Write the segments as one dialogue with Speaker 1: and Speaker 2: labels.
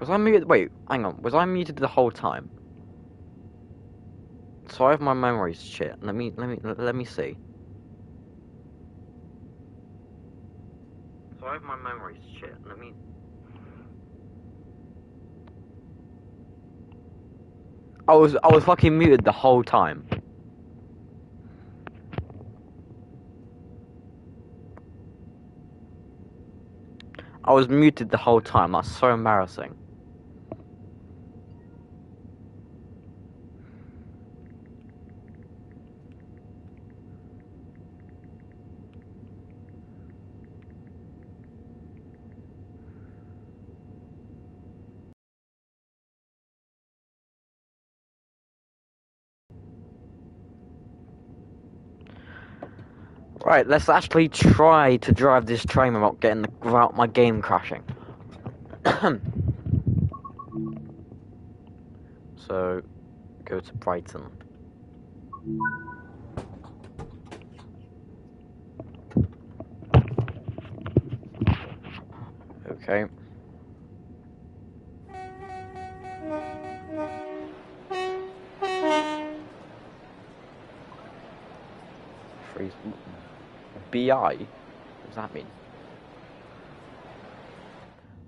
Speaker 1: Was I muted? Wait, hang on. Was I muted the whole time? Sorry if my memory's shit. Let me see. Sorry if my memory's shit. I was fucking muted the whole time. I was muted the whole time. That's so embarrassing. Right, let's actually try to drive this train without my game crashing. So, go to Brighton. Okay. Freeze. BI? What does that mean?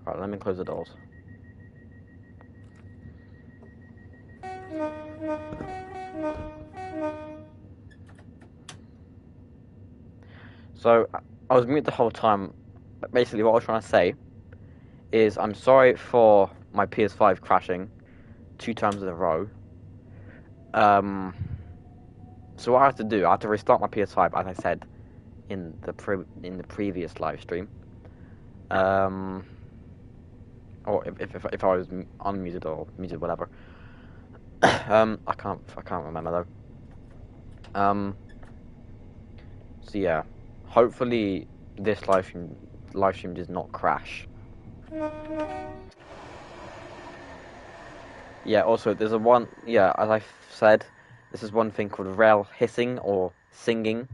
Speaker 1: Right, let me close the doors. So, I was muted the whole time. But basically, what I was trying to say is I'm sorry for my PS5 crashing 2 times in a row. So what I have to do, I have to restart my PS5, as I said in the previous live stream. Or if I was unmuted or muted, whatever. I can't remember though. So yeah, hopefully this live stream does not crash. Yeah. Also, there's as I said, this is one thing called rail hissing or singing,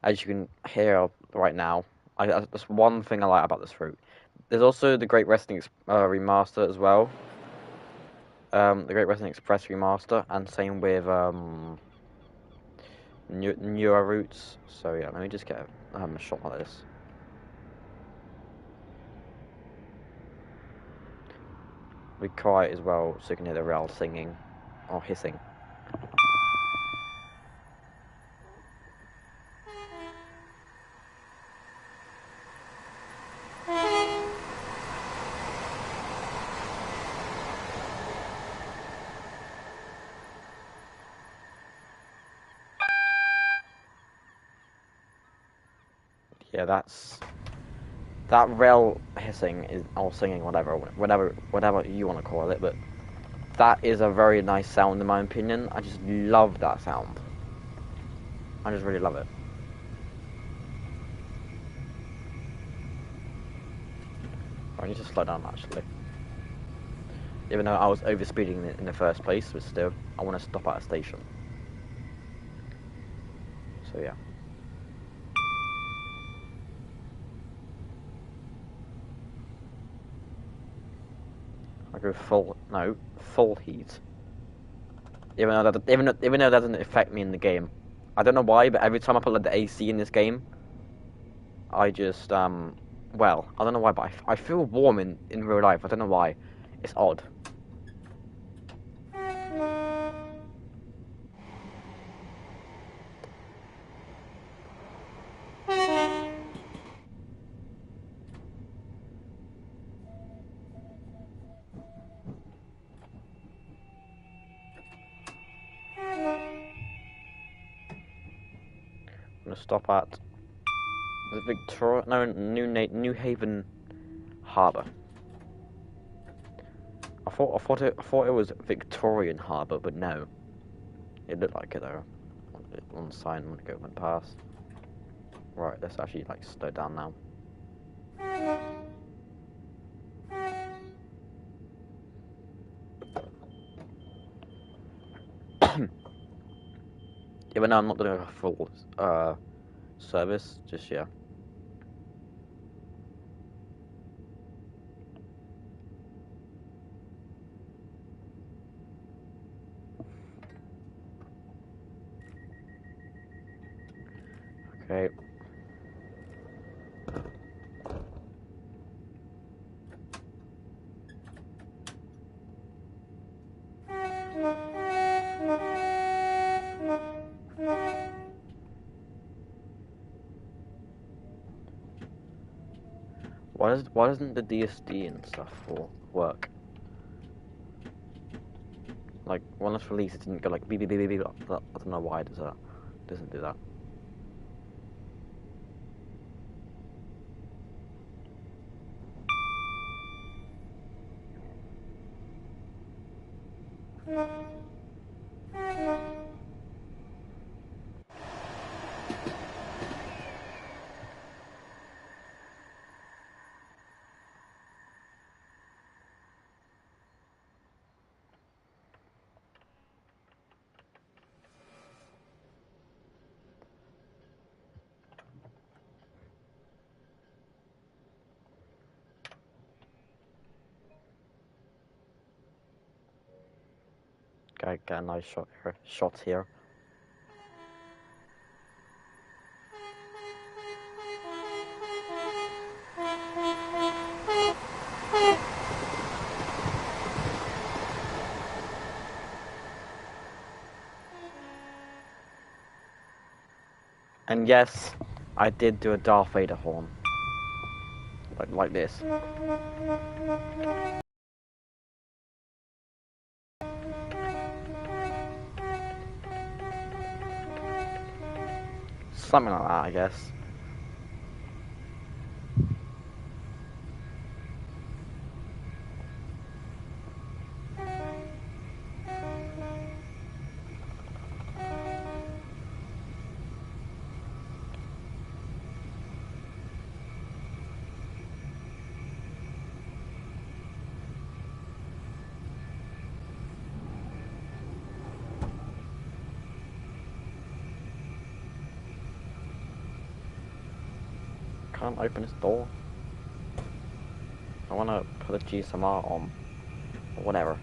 Speaker 1: as you can hear right now. That's one thing I like about this route. There's also the Great Western remaster as well. The Great Western Express remaster, and same with newer routes. So yeah, let me just get a shot like this. Be quiet as well, so you can hear the rail singing or hissing. Yeah, that rail hissing is or singing, whatever you want to call it, but that is a very nice sound in my opinion. I just love that sound. I just really love it. I need to slow down actually. Even though I was overspeeding in the first place, but still, I want to stop at a station. So yeah. I go full heat. Even though that doesn't affect me in the game. I don't know why, but every time I put like the AC in this game, I just well, I don't know why, but I feel warm in real life. I don't know why. It's odd. I'm gonna stop at the Victoria. No, New Haven Harbour. I thought it was Victorian Harbour, but no. It looked like it though. On the sign when it went past. Right, let's actually like slow down now. Even though I'm not doing a full service just yet. Why doesn't the DSD and stuff for work? Like when it's released, it didn't go like beep beep beep beep. I don't know why it does that. It doesn't do that. Get a nice shot here. Shot here. And yes, I did do a Darth Vader horn. Like this. Something like that, I guess. Can't open this door. I want to put a GSMR on. Or whatever.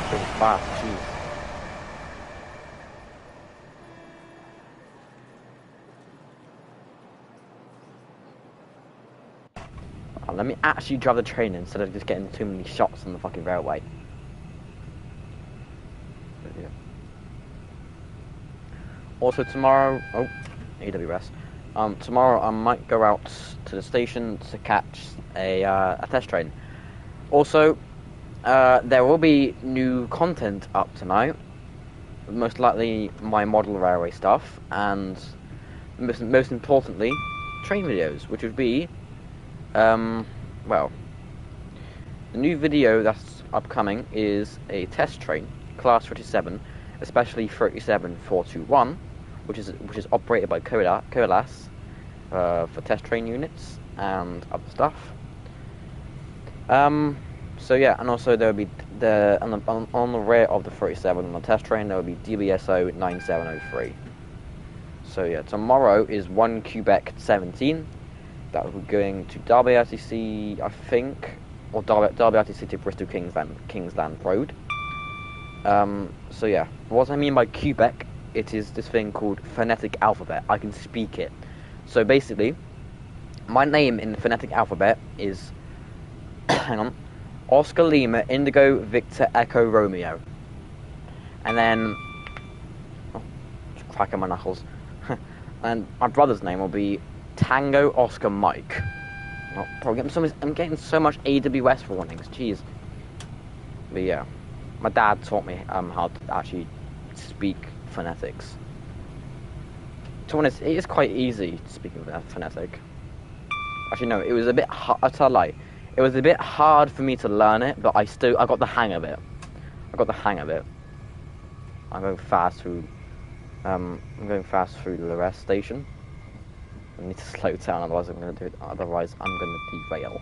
Speaker 1: Pretty fast, jeez. Let me actually drive the train instead of just getting too many shots on the fucking railway. But yeah. Also tomorrow, AWS. Tomorrow I might go out to the station to catch a test train. Also, there will be new content up tonight. Most likely my model railway stuff, and most importantly, train videos, which would be, well, the new video that's upcoming is a test train, Class 37, especially 37421, which is operated by Colas for test train units and other stuff. So yeah, and also there will be on the rear of the 37 on the test train there will be DBSO 9703. So yeah, tomorrow is 1 Quebec 17. That will be going to Derby RTC, I think, or Derby RTC to Bristol Kingsland Road. So yeah, what I mean by Quebec, it is this thing called phonetic alphabet. I can speak it. So basically, my name in the phonetic alphabet is, hang on, Oscar Lima Indigo Victor Echo Romeo. And then, just cracking my knuckles. And my brother's name will be Tango Oscar Mike. I'm getting so much AWS warnings, jeez. But yeah, my dad taught me how to actually speak phonetics. To be honest, it is quite easy to speak phonetic. Actually, no, it was a bit hard. I tell a lie. It was a bit hard for me to learn it, but I got the hang of it. I'm going fast through the rest station. I need to slow down, otherwise I'm going to derail.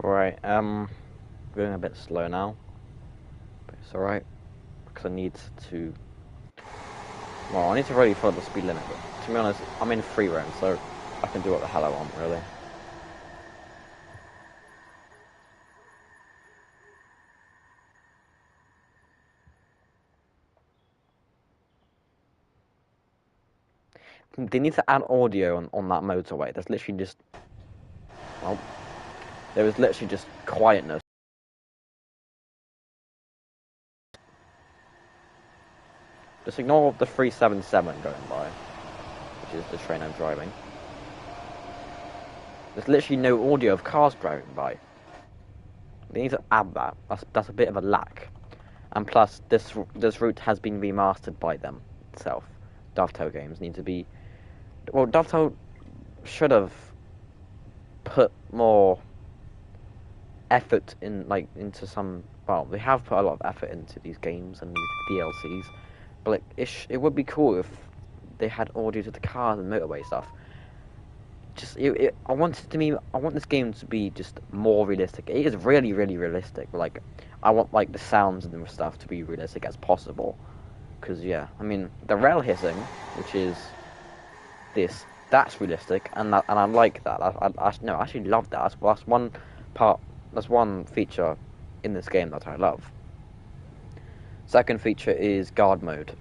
Speaker 1: Right, going a bit slow now, but it's alright, because I need to, well, I need to really follow the speed limit, but to be honest, I'm in free roam, so I can do what the hell I want, really. They need to add audio on that motorway. There's literally just, well, there is literally just quietness. Just ignore the 377 going by, which is the train I'm driving. There's literally no audio of cars driving by. They need to add that. That's a bit of a lack. And plus, this route has been remastered by them itself. Dovetail games need to be. Well, Dovetail should have put more effort into some. Well, they have put a lot of effort into these games and these DLCs, but like it would be cool if they had audio to the cars and motorway stuff. Just I want this game to be just more realistic. It is really, really realistic. Like, I want like the sounds and stuff to be realistic as possible. Because yeah, I mean the rail hissing, which is that's realistic, and I like that. I actually love that. That's one part. That's one feature in this game that I love. Second feature is guard mode.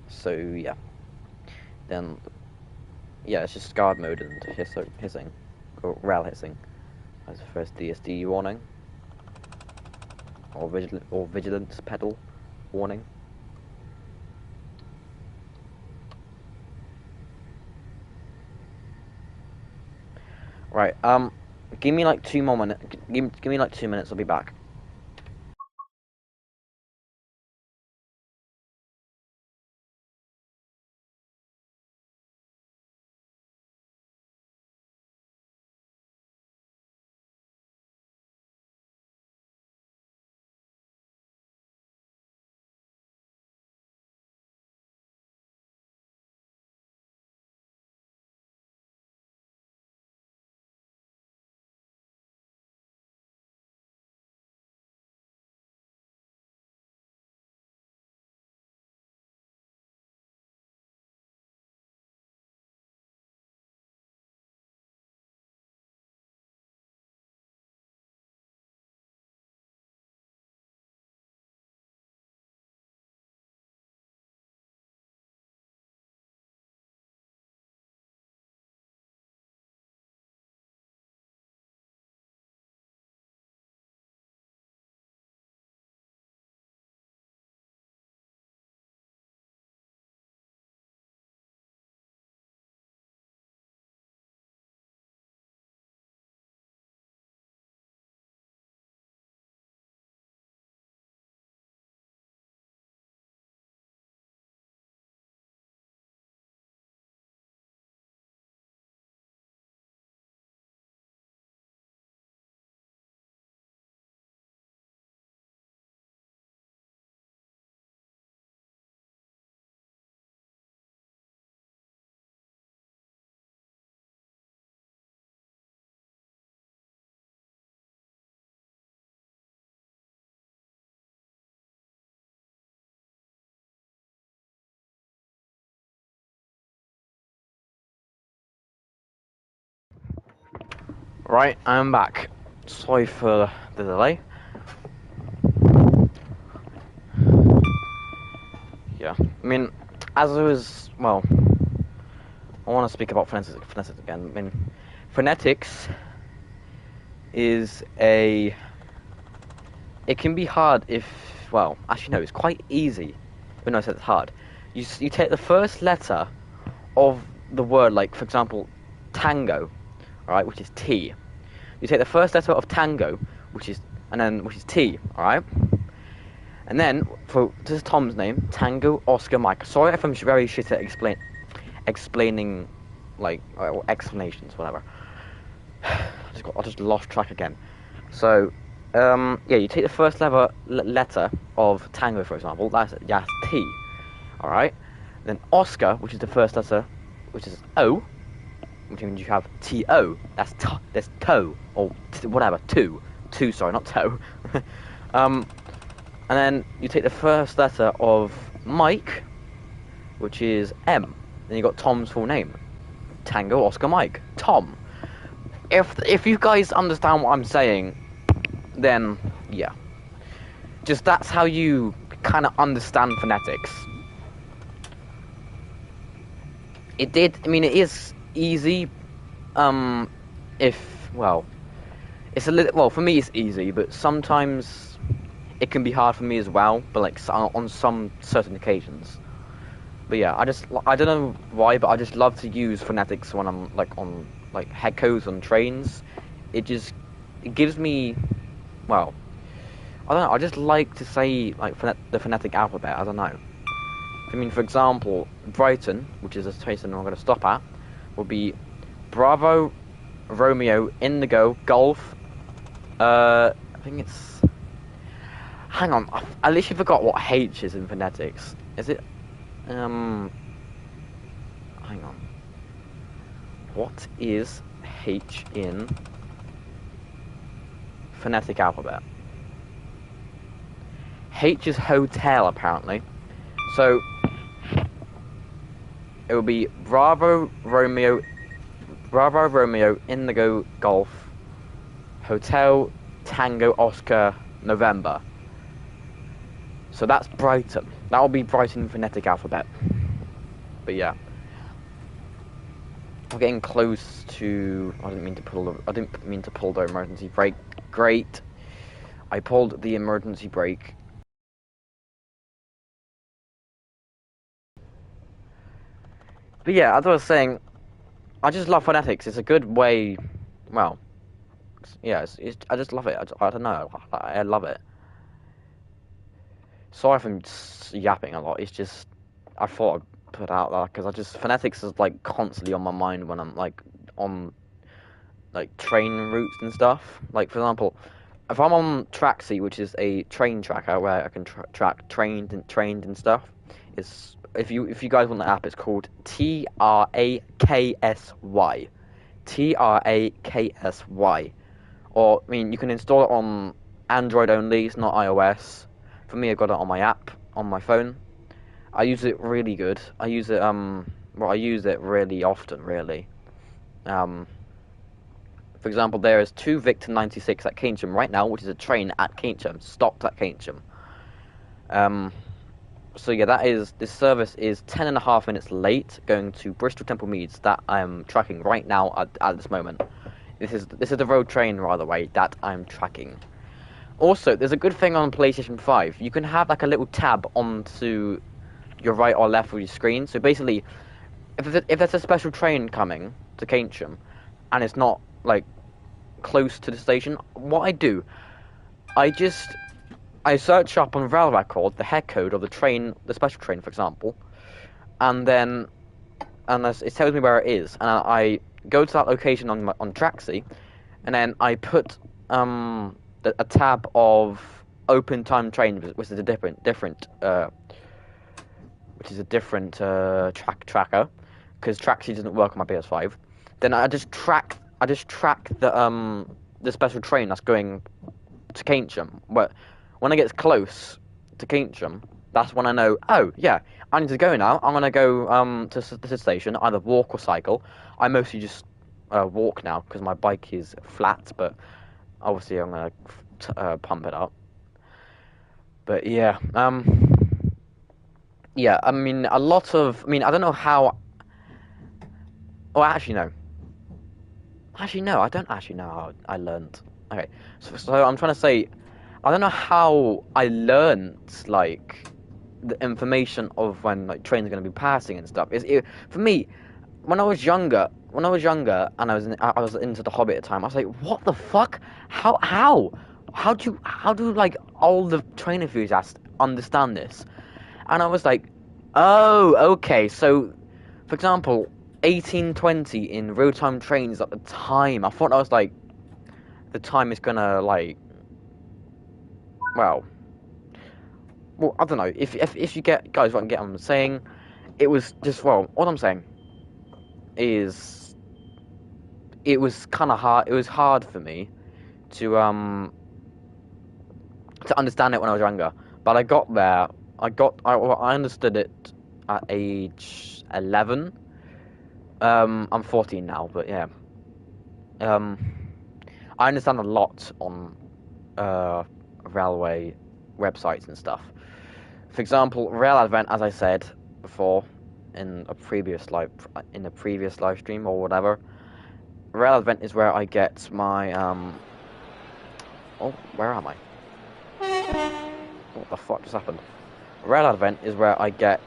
Speaker 1: So yeah, then. Yeah, it's just guard mode and hissing, or rail hissing, as the first DSD warning, or vigilance pedal warning. Right, give me like 2 more minutes. Give me like 2 minutes. I'll be back. Right, I'm back. Sorry for the delay. Yeah, I mean, as I was, well, I want to speak about phonetics again. I mean, phonetics is it can be hard if, well, actually no, it's quite easy. When I said it's hard, you take the first letter of the word, like for example, tango, right, which is T. You take the first letter of tango, which is T, all right. And then this is Tom's name, Tango Oscar Mike. Sorry if I'm very shit at explaining, like explanations, whatever. I just lost track again. So, yeah, you take the first letter of Tango, for example. That's T. All right. Then Oscar, which is the first letter, which is O. which means you have T-O. That's toe, or whatever, two, sorry, not toe. And then you take the first letter of Mike, which is M. Then you got Tom's full name. Tango Oscar Mike. Tom. If you guys understand what I'm saying, then yeah. Just that's how you kind of understand phonetics. It is easy, it's a little, well, for me it's easy, but sometimes it can be hard for me as well, but like on some certain occasions. But yeah, I don't know why, but I just love to use phonetics when I'm like on like head codes on trains. It gives me, well, I don't know, I just like to say like the phonetic alphabet. I don't know. I mean, for example, Brighton, which is a station I'm going to stop at, will be Bravo, Romeo, Indigo, Golf. I think it's. Hang on, I literally forgot what H is in phonetics. Is it? Hang on. What is H in phonetic alphabet? H is hotel, apparently. So it will be Bravo, Romeo, Indigo, Golf, Hotel, Tango, Oscar, November. So that's Brighton. That will be Brighton phonetic alphabet. But yeah, we're getting close to. I didn't mean to pull the emergency brake. Great, I pulled the emergency brake. But yeah, as I was saying, I just love phonetics. It's a good way. Well, yeah, I just love it. I don't know. I love it. Sorry if I'm yapping a lot. It's just I thought I'd put out that because phonetics is like constantly on my mind when I'm like on like train routes and stuff. Like for example, if I'm on Tracksy, which is a train tracker where I can track trains and stuff, it's if you guys want the app, it's called Traksy. Traksy. Or I mean, you can install it on Android only. It's not iOS. For me, I got it on my app on my phone. I use it really good. I use it I use it really often, really. For example, there is 2 Victor 96 at Keynsham right now, which is a train at Keynsham, stopped at Keynsham. So yeah, this service is 10.5 minutes late, going to Bristol Temple Meads, that I'm tracking right now at this moment. This is the road train, by the way, that I'm tracking. Also, there's a good thing on PlayStation 5. You can have like a little tab onto your right or left of your screen. So basically, if there's a special train coming to Keynsham, and it's not like close to the station, what I do, I search up on Rail Record the head code of the train, the special train, for example, and then it tells me where it is, and I go to that location on Tracksy, and then I put a tab of open time train, which is a different tracker, because Tracksy doesn't work on my PS5. Then I just track the special train that's going to Keynsham. But when it gets close to Keynsham, that's when I know, oh yeah, I need to go now. I'm gonna go to the station, either walk or cycle. I mostly just walk now because my bike is flat, but obviously I'm gonna pump it up. But yeah, yeah. I mean, I don't know how. Oh, actually no. Actually no, I don't actually know how I learned. Okay, so I'm trying to say, I don't know how I learned like the information of when like trains are going to be passing and stuff. For me, when I was younger and I was into The Hobbit at the time, I was like, what the fuck? How do like all the train enthusiasts understand this? And I was like, oh, okay. So, for example, 1820 in real-time trains at the time, I thought I was like, the time is gonna like, well, I don't know. If you guys what I'm saying, it was just, well, what I'm saying is it was kind of hard. It was hard for me to understand it when I was younger. But I got there. I understood it at age 11. I'm 14 now, but yeah. I understand a lot on railway websites and stuff. For example, Rail Advent, as I said before in a previous live stream or whatever. Rail Advent is where I get my oh, where am I? What the fuck just happened? Rail Advent is where I get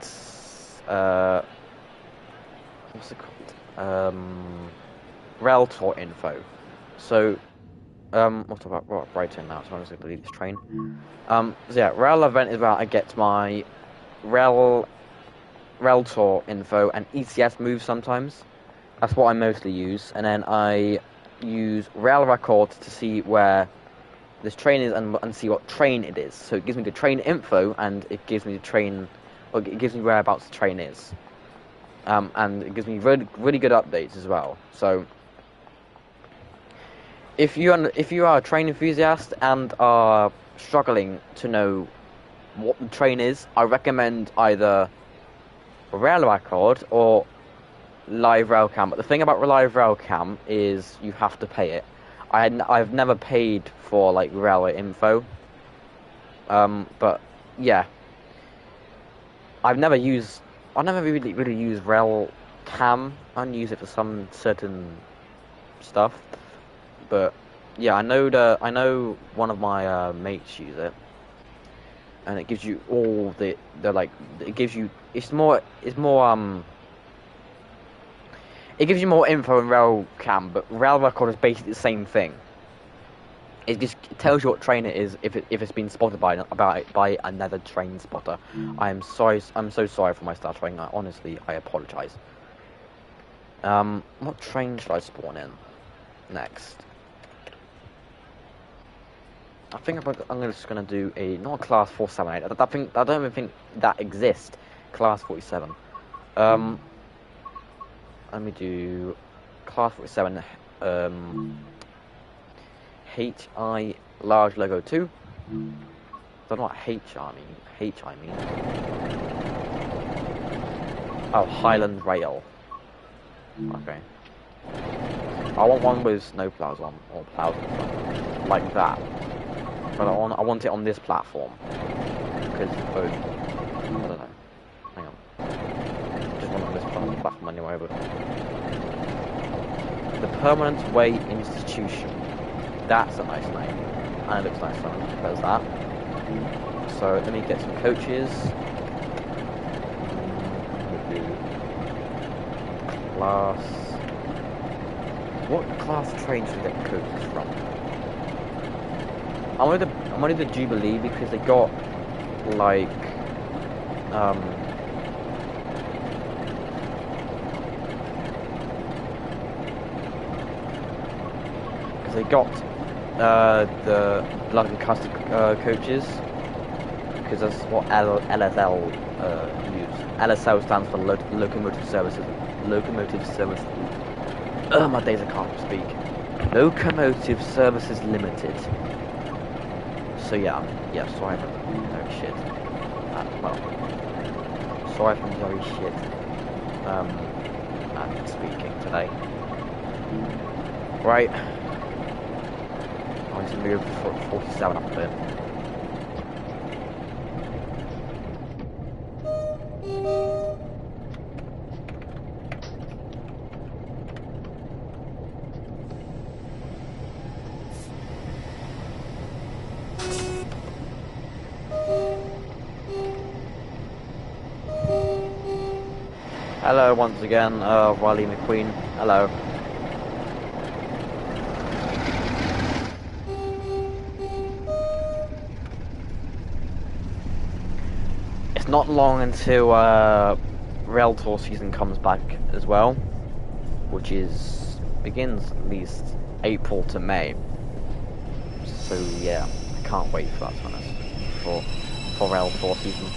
Speaker 1: what's it called? Rail tour info. So what's about Brighton now? So I'm just going to leave this train. So yeah, Rail Event is where I get my rail tour info and ECS moves sometimes. That's what I mostly use, and then I use Rail Record to see where this train is and see what train it is. So it gives me the train info, and it gives me the train, or it gives me whereabouts the train is. And it gives me really, really good updates as well. So if you are a train enthusiast and are struggling to know what the train is, I recommend either Rail Record or Live Railcam. But the thing about Live Railcam is you have to pay it. I've never paid for like railway info. But yeah, I've never really used Railcam. I only use it for some certain stuff. But yeah, I know one of my mates use it, and it gives you all the like, it gives you it gives you more info in Railcam, but Rail Record is basically the same thing. It just tells you what train it is if it's been spotted by another train spotter. I'm so sorry for my stuttering. Honestly, I apologize. What train should I spawn in next? I think I'm just gonna do not a class 478. I don't even think that exists. Class 47. Let me do class 47. HI large logo 2. I don't know what HI mean. Oh, Highland Rail. Okay. I want one with no plows on, or plows on front, like that. But I want it on this platform, because I don't know. Hang on. Just want it on this platform anyway. But the Permanent Way Institution. That's a nice name, and it looks nice when there's that. So let me get some coaches. Class. What class trains do we get coaches from? I'm gonna do the Jubilee because they got like because they got the London Custard coaches, because that's what LSL use. LSL stands for Locomotive Services. Locomotive Services. My days I can't speak. Locomotive Services Limited. So yeah, sorry for very shit. Well, sorry for very shit. I'm speaking today. Right. I'm going to move for 47 up there. Hello once again, Riley McQueen. Hello. It's not long until Rail Tour season comes back as well, which begins at least April to May. So yeah, I can't wait for that, to be honest, for Rail Tour season.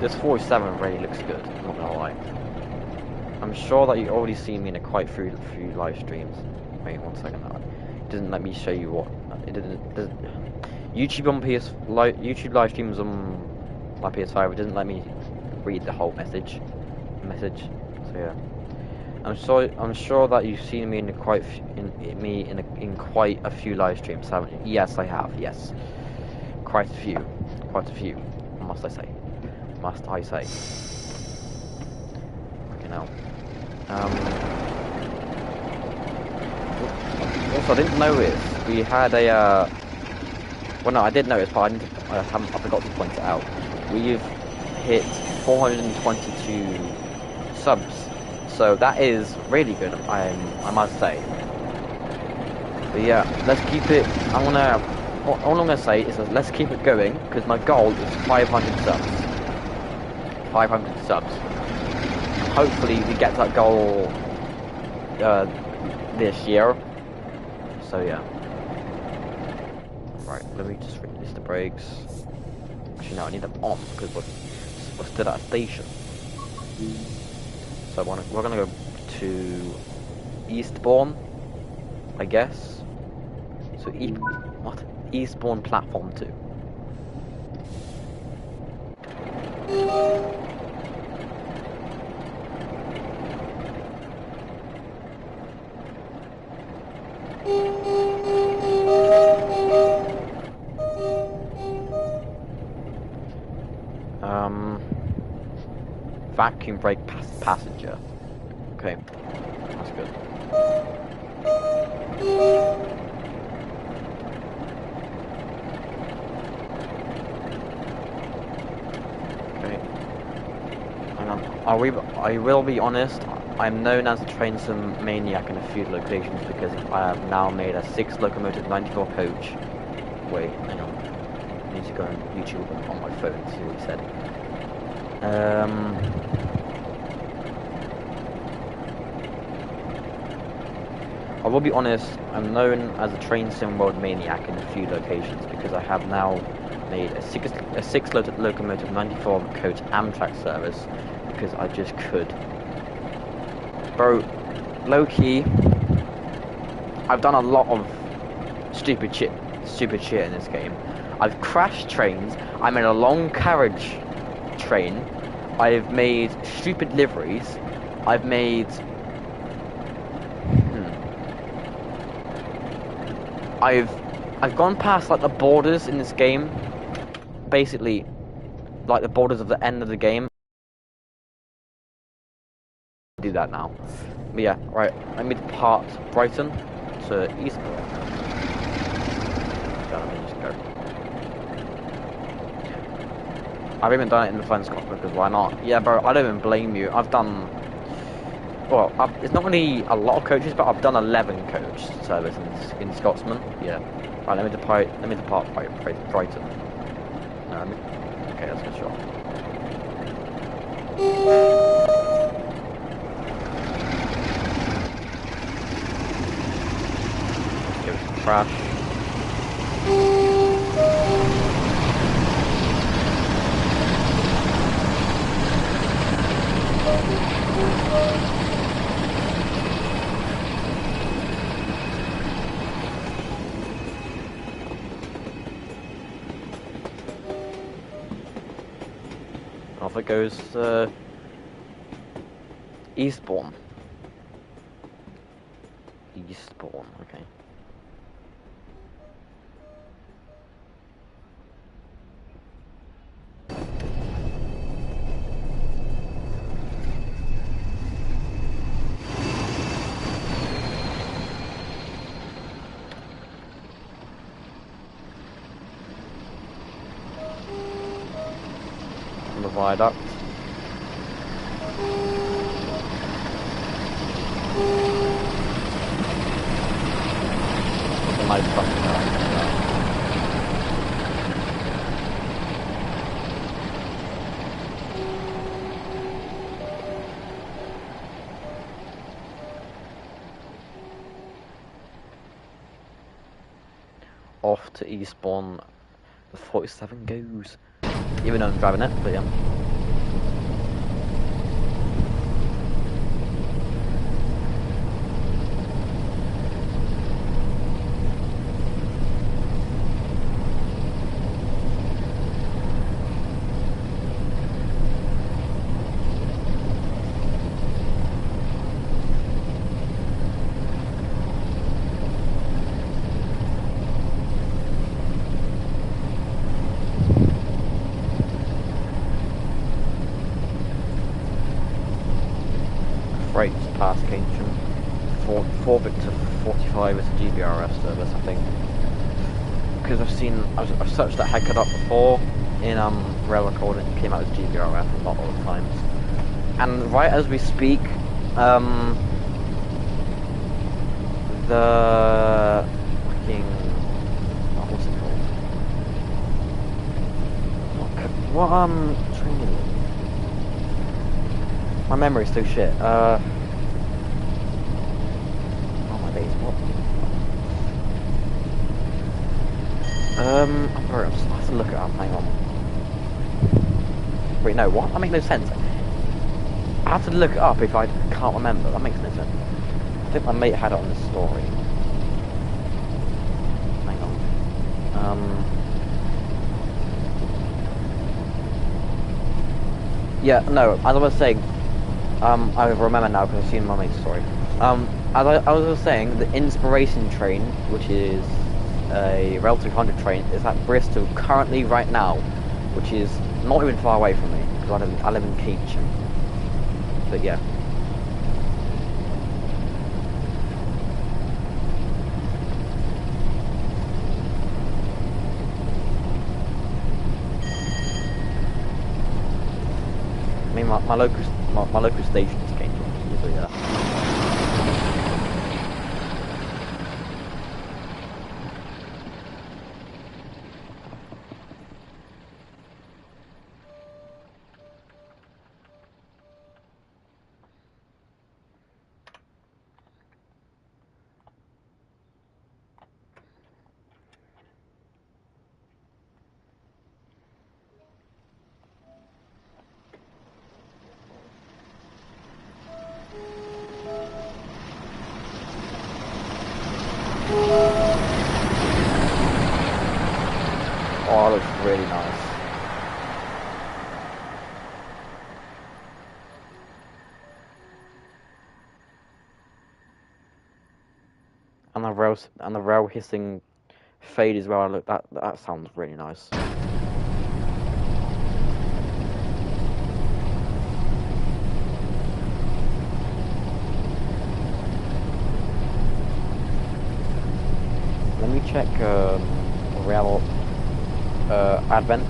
Speaker 1: This 47 really looks good, I'm not gonna lie. I'm sure that you've already seen me in a quite few live streams. Wait, 1 second. It doesn't let me show you what it doesn't. YouTube on YouTube live streams on my PS5. It doesn't let me read the whole message. So yeah, I'm sure that you've seen me in quite a few live streams, haven't you? Yes, I have. Yes, quite a few. Must I say? Okay, now. Also, I didn't notice we had a. Well, no, I did notice, but I forgot to point it out. We've hit 422 subs, so that is really good. I must say. But yeah, let's keep it. All I'm gonna say is let's keep it going because my goal is 500 subs. 500 subs. Hopefully, we get that goal this year. So yeah. Right, let me just release the brakes. Actually, no, I need them on because we're still at a station. So we're gonna go to Eastbourne, I guess. So Eastbourne platform 2. Vacuum brake passenger. Okay, that's good. Okay. Hang on. I will be honest. I'm known as a train sim maniac in a few locations because I have now made a 6 locomotive 94 coach. Wait, hang on. I need to go on YouTube on my phone to see what he said. I will be honest, I'm known as a train sim world maniac in a few locations because I have now made a 6 locomotive 94 coach Amtrak service because I just could. Bro, low key, I've done a lot of stupid shit in this game. I've crashed trains, I made a long carriage train, I've made stupid liveries, I've made I've gone past like the borders in this game, basically like the borders of the end of the game. Do that now. But yeah, right, let me depart Brighton to Eastbourne. So let me just go. I've even done it in the Flying Scotsman because why not? Yeah, bro, I don't even blame you. I've done, well, it's not really a lot of coaches, but I've done 11 coach service in Scotsman. Yeah. Right, let me depart Brighton. No, okay, let's go shot. Give it some crash. Off it goes Eastbourne. Okay. On the viaduct. It's a nice fucking off to Eastbourne, the 47 goes. Even though I'm driving it, but yeah. freight past Keynsham. 4 Victor 45 is a GBRF service, I think. Because I've searched that headcode up before in rail record, and it came out as GBRF a lot of times. And right as we speak, the fucking what's it called? What train is it? My memory's so shit. Oh my days, what? I'm sorry, I have to look it up, hang on. Wait, no, what? That makes no sense. I have to look it up if I can't remember, that makes no sense. I think my mate had it on the story. Hang on. Yeah, no, as I was saying, I remember now because I've seen my mate's story. As I was saying, the Inspiration train, which is a Rail 200 train, is at Bristol currently right now, which is not even far away from me, because I live in Keynsham. But yeah. I mean, my local station is Keynsham, so yeah. Oh, it looks really nice. And the rail hissing fade as well. Look, that sounds really nice. Let me check rail advent.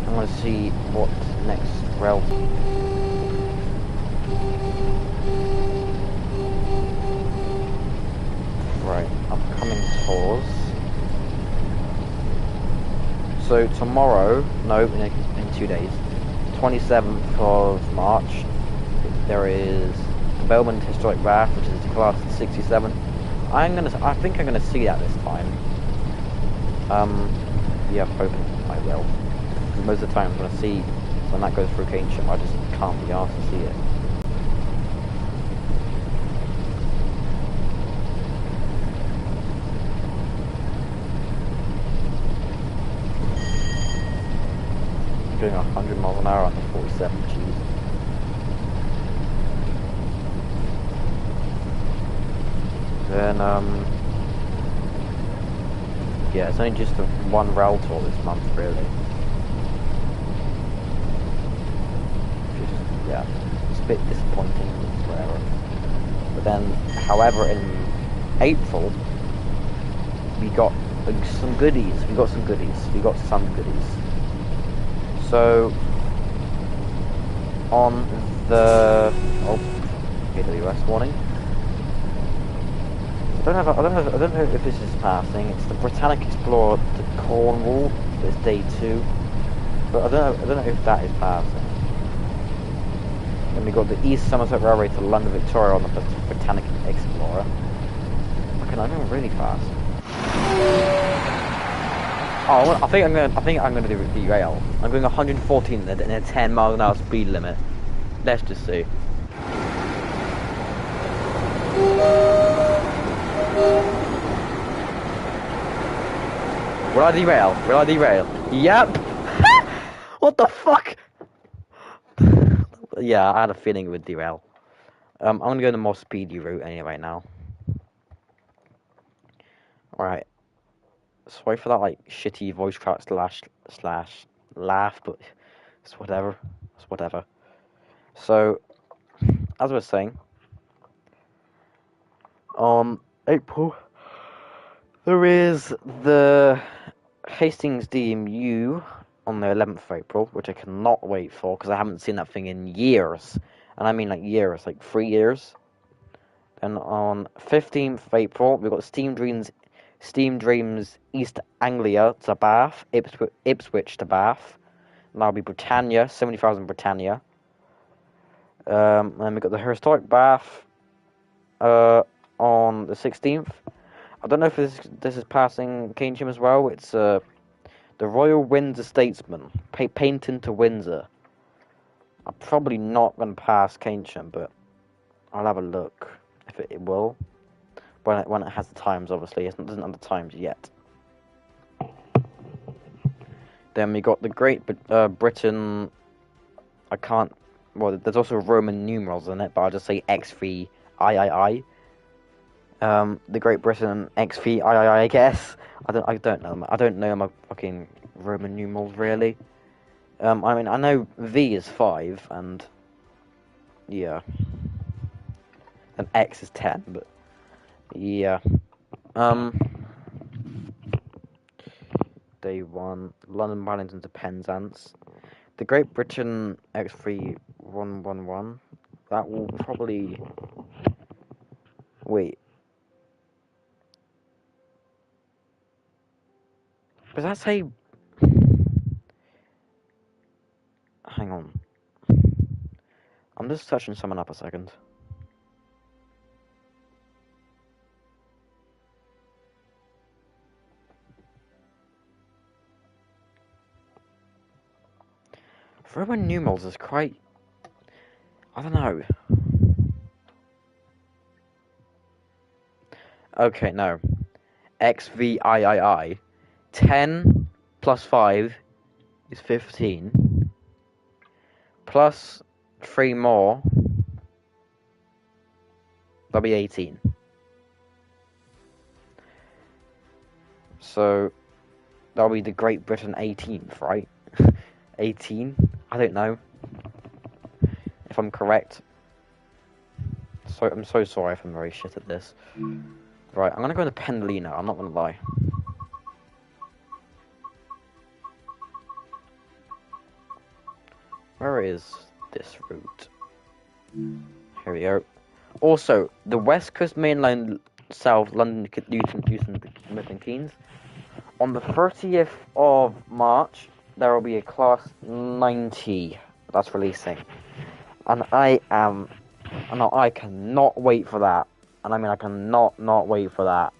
Speaker 1: I want to see what next rail. Right, upcoming tours. So tomorrow, no, in 2 days, 27th of March, there is Belmont Historic Bath, which is class 67. I think I'm gonna see that this time. Yeah, I'm hoping I will. Because most of the time when I see when that goes through Keynsham, I just can't be asked to see it. I'm doing 100 miles an hour on the 47, jeez. Then yeah, it's only just one rail tour this month, really. Yeah, it's a bit disappointing, whatever. But then, however, in April, we got some goodies. So, on the AWS warning. I don't know if this is passing. It's the Britannic Explorer to Cornwall. It's day 2, but I don't know if that is passing. Then we got the East Somerset Railway to London Victoria on the Britannic Explorer. Okay, I'm going really fast. Oh, I think I'm gonna do derail. I'm going 114 in a 10 miles an hour speed limit. Let's just see. Will I derail? Yep. What the fuck? Yeah, I had a feeling it would derail. I'm gonna go the more speedy route anyway now. Alright. Sorry for that like shitty voice crack slash laugh, but it's whatever. So as I was saying, on April, there is the Hastings DMU on the 11th of April, which I cannot wait for because I haven't seen that thing in years. And I mean like years, like 3 years. And on 15th of April, we've got Steam Dreams East Anglia to Bath, Ipswich to Bath. And that'll be Britannia, 70,000 Britannia. And we've got the Historic Bath on the 16th. I don't know if this is passing Keynsham as well. It's the Royal Windsor Statesman, painting to Windsor. I'm probably not going to pass Keynsham, but I'll have a look if it will. When it has the times, obviously. It doesn't have the times yet. Then we got the Great Britain. I can't. Well, there's also Roman numerals in it, but I'll just say X3 III. The Great Britain X3 III, I guess. I don't know. I don't know my fucking Roman numerals really. I mean, I know V is 5, and yeah, and X is 10, but yeah. Day 1, London, Wellington to Penzance. The Great Britain X3111. That will probably. Wait. Does that say? Hang on. I'm just searching someone up a second. Roman numerals is quite. I don't know. Okay, no. XVIII. 10 plus 5 is 15. Plus 3 more. That'll be 18. So, that'll be the Great Britain 18th, right? 18? I don't know. If I'm correct. So I'm so sorry if I'm very shit at this. Right, I'm gonna go into Pendley now, I'm not gonna lie. Where is this route? Here we go. Also, the West Coast Main Line South London Milton Keynes. On the 30th of March, there will be a Class 90 that's releasing. And I cannot wait for that. And I mean, I cannot not wait for that.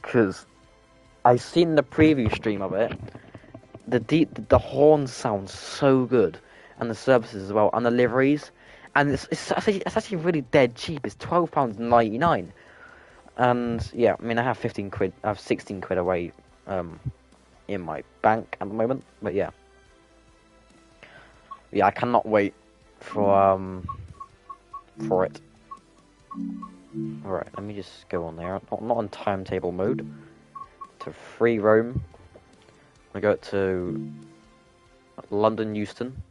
Speaker 1: Because I've seen the preview stream of it. The horns sound so good. And the services as well. And the liveries. And it's actually really dead cheap. It's £12.99. And yeah, I mean, I have 15 quid. I have 16 quid away in my bank at the moment. But yeah. Yeah, I cannot wait for it. Alright, let me just go on there. Not on timetable mode. To free roam. I go to London Euston.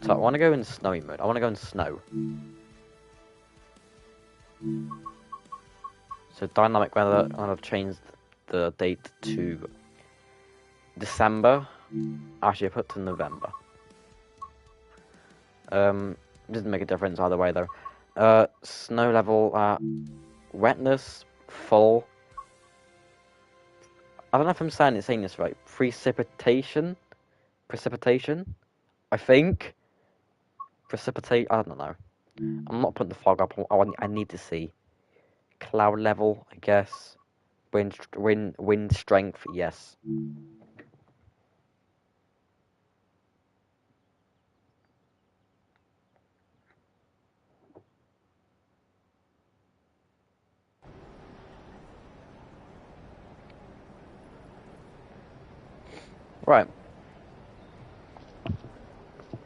Speaker 1: So I want to go in snowy mode. I want to go in snow. So dynamic weather. I've changed the date to December. Actually, I put to November. Doesn't make a difference either way though. Snow level, wetness, full. I don't know if I'm saying this right. Precipitation, I think. Precipitate. I don't know. I'm not putting the fog up. I need to see. Cloud level, I guess. Wind strength, yes. Right.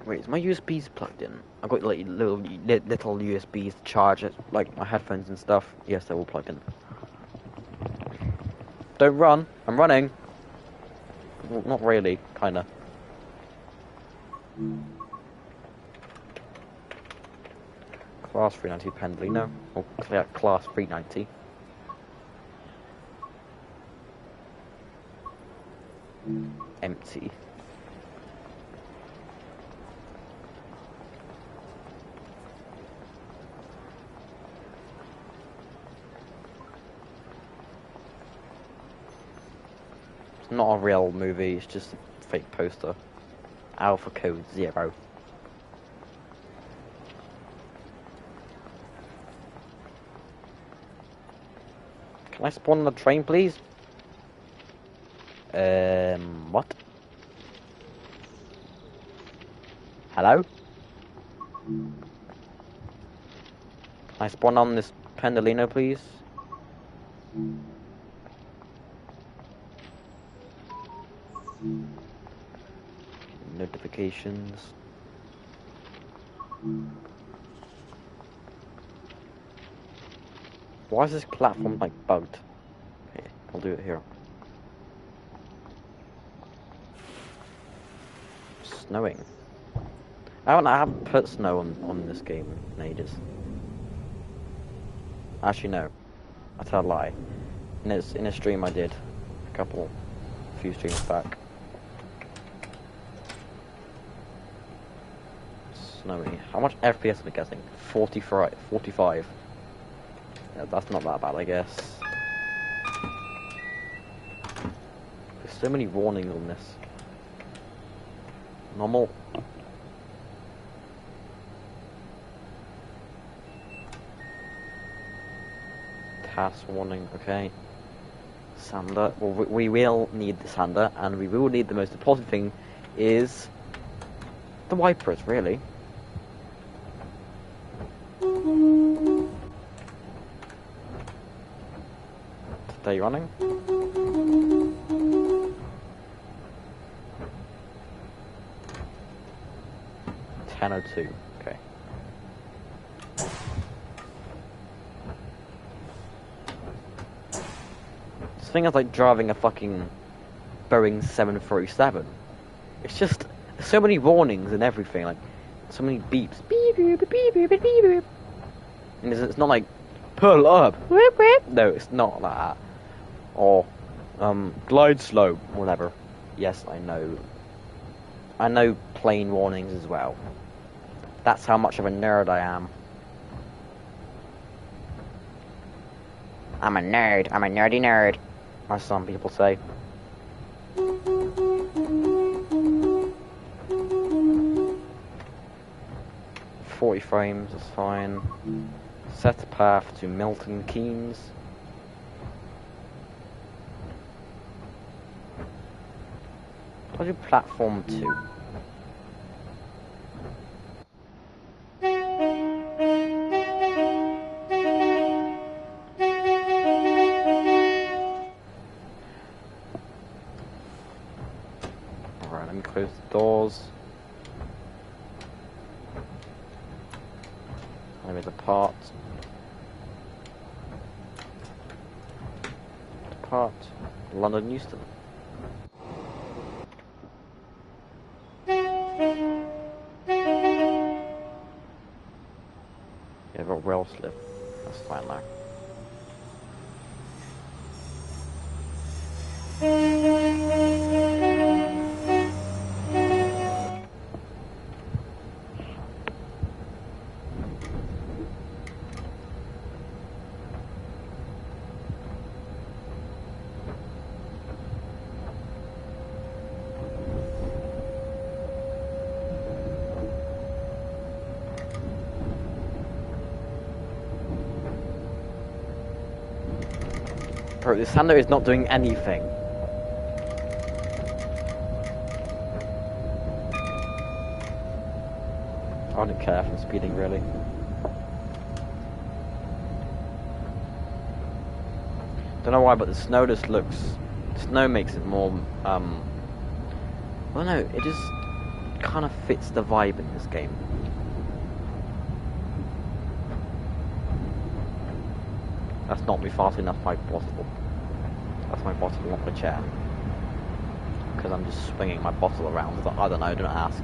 Speaker 1: Wait, is my USBs plugged in? I've got like little USBs to charge it, like my headphones and stuff. Yes, they're all plugged in. Don't run. I'm running. Well, not really, kinda. Class 390 Pendolino, or Class 390. Empty. It's not a real movie, it's just a fake poster. Alpha code 0. Can I spawn on the train, please? What? Hello? Can I spawn on this Pendolino, please? Notifications. Why is this platform like bugged? Okay, I'll do it here. Snowing. I haven't put snow on this game in ages. Actually, no. I tell a lie. In a stream I did a few streams back. Snowy. How much FPS am I getting? 45. Yeah, that's not that bad, I guess. There's so many warnings on this. Normal. Task warning, okay. Sander. Well, we will need the sander, and we will need the most important thing is the wipers, really. Stay running. $10:02. Okay. This thing is like driving a fucking Boeing 737. It's just so many warnings and everything, like so many beeps. Beep beep beep beep beep beep. And it's not like pull up. No, it's not like that. Or glide slow, whatever. Yes, I know. I know plane warnings as well. That's how much of a nerd I am. I'm a nerd. I'm a nerdy nerd, as some people say. $40 frames is fine. Set path to Milton Keynes. I'll do platform 2. Alright, let me close the doors. Let me depart. London Euston. Yeah, got rail slip. That's fine now. Bro, this sander is not doing anything. I don't care if I'm speeding, really. Don't know why, but the snow just looks... Snow makes it more, I don't know, it just kind of fits the vibe in this game. That's not me farting, that's my bottle. That's my bottle, not the chair. Because I'm just swinging my bottle around. I don't know, don't ask.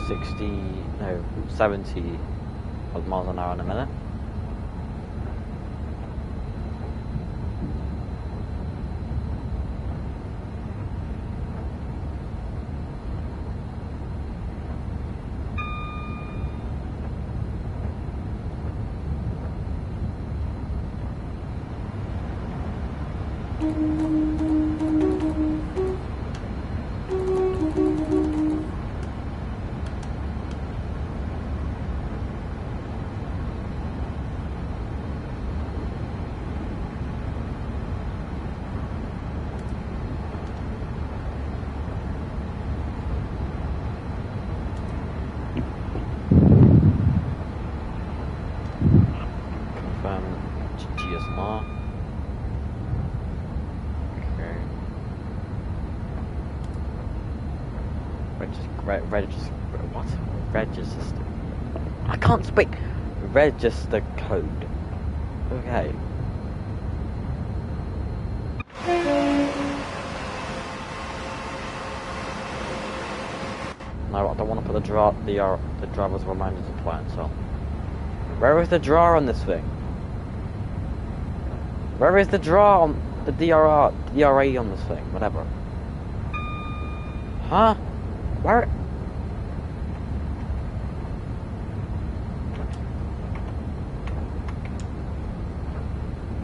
Speaker 1: 60, no, 70 miles an hour in a minute. GSR. Okay. What? Register. I can't speak. Register code. Okay. No, I don't want to put the driver's reminders in plan, so. Where is the drawer on this thing? Where is the drawer on the DRA on this thing? Whatever. Huh? Where?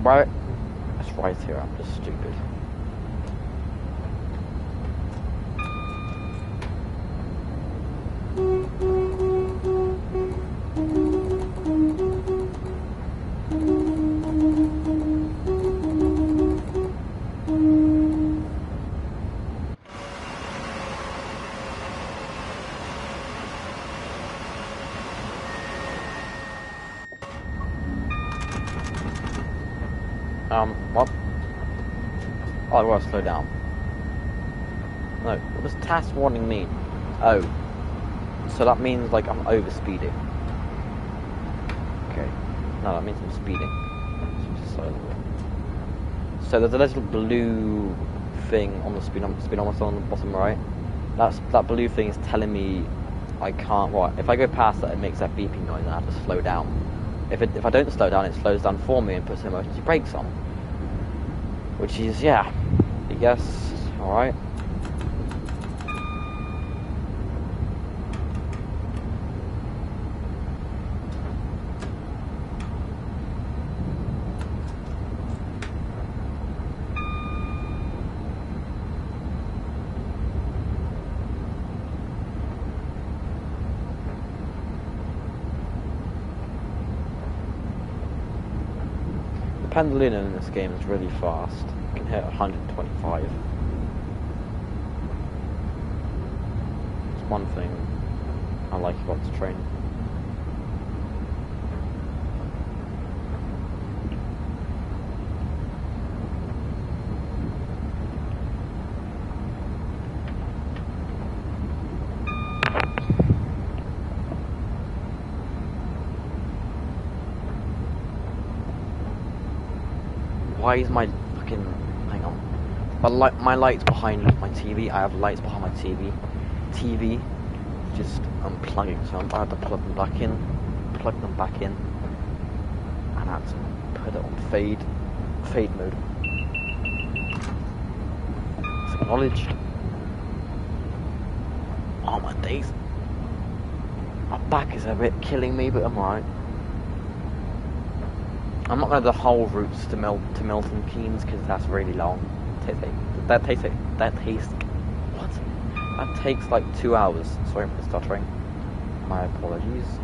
Speaker 1: Where? It's right here. I'm just stupid. What? Oh, I gotta slow down. No, what does task warning mean? Oh. So that means, like, I'm over speeding. Okay. No, that means I'm speeding. So there's a little blue thing on the speedometer on the bottom right. That blue thing is telling me I can't, right, if I go past that, it makes that beeping noise and I have to slow down. If I don't slow down, it slows down for me and puts the emergency brakes on. Which is, yeah, I guess, alright. Pendulum in this game is really fast. You can hit 125. It's one thing I like about this train. Why is my fucking... hang on. My light's behind my TV. I have lights behind my TV. TV just unplugging, so I have to plug them back in. Plug them back in. And I have to put it on fade mode. It's acknowledged. Oh my days. My back is a bit killing me, but I'm alright. I'm not going to do the whole routes to Milton Keynes because that's really long. That takes like 2 hours. Sorry for stuttering. My apologies.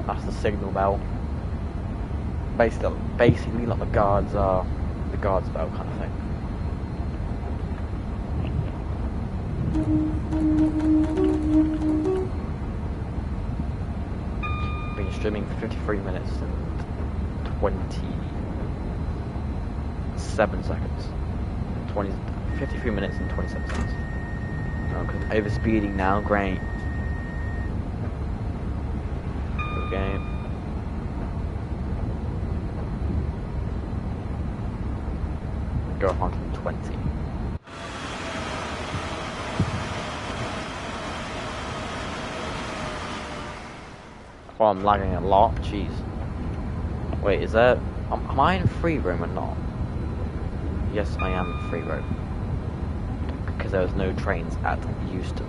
Speaker 1: That's the signal bell. Basically like the guards bell kind of thing. Been streaming for 53 minutes and 20 27 seconds. 53 minutes and 27 seconds. No, because I'm overspeeding now, great. Okay. Go 120. Oh, I'm lagging a lot, jeez. Wait, is there... Am I in free roam or not? Yes, I am in free roam. Because there was no trains at Euston.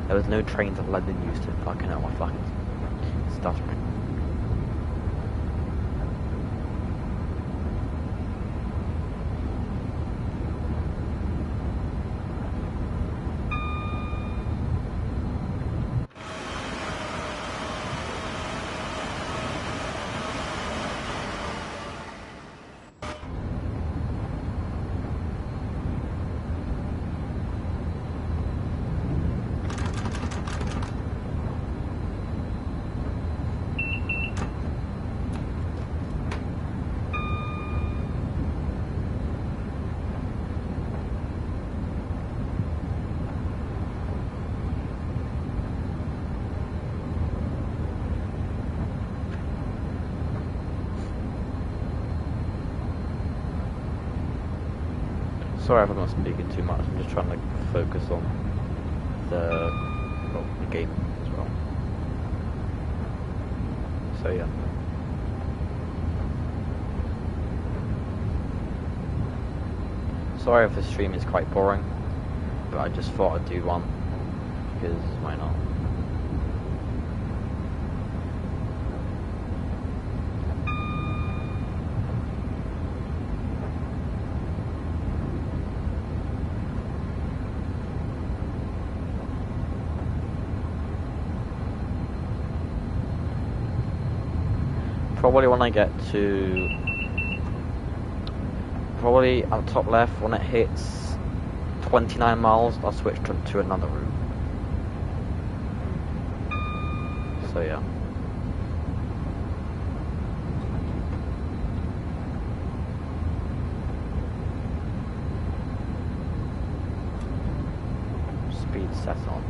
Speaker 1: There was no trains at London Euston. Fucking hell, my fucking stuttering. Sorry if I'm not speaking too much, I'm just trying to focus on the game as well. So yeah. Sorry if the stream is quite boring, but I just thought I'd do one, because why not? Probably when I get to... Probably at the top left, when it hits 29 miles, I'll switch to another route. So yeah. Speed set on.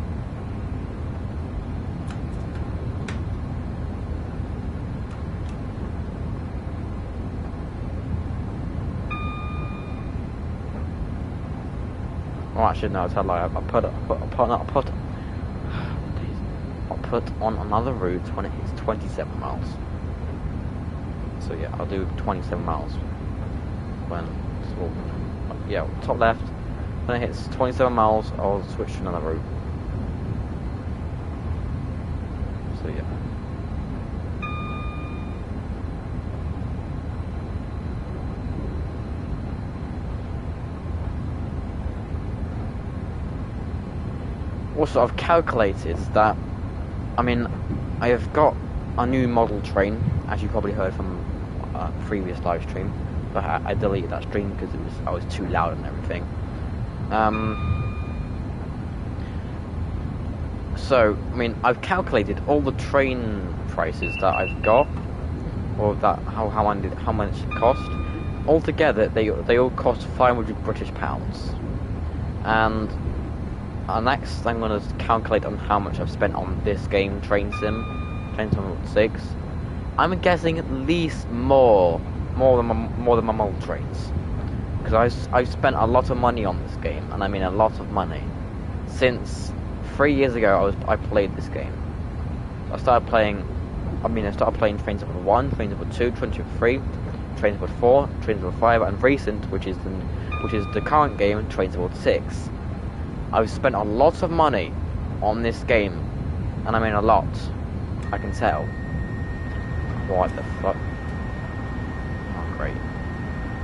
Speaker 1: Oh, actually, no, I tell lie. I'll put on another route when it hits 27 miles. So yeah, I'll do 27 miles when, yeah, top left. When it hits 27 miles, I'll switch to another route. So yeah. Also, I've calculated that, I mean, I have got a new model train, as you probably heard from a previous live stream, but I deleted that stream because I was too loud and everything. So, I mean, I've calculated all the train prices that I've got, or that how much it cost. Altogether, they all cost 500 British pounds, and next I'm going to calculate on how much I've spent on this game, Train Sim 6. I'm guessing at least more than my model trains, because I've spent a lot of money on this game, and I mean a lot of money. Since 3 years ago, I played this game. I started playing Train Sim 1, Train Sim 2, Train Sim 3, Train Sim 4, Train Sim 5, and recent, which is the current game, Train Sim 6. I've spent a lot of money on this game, and I mean a lot. I can tell. What the fuck? Oh, great.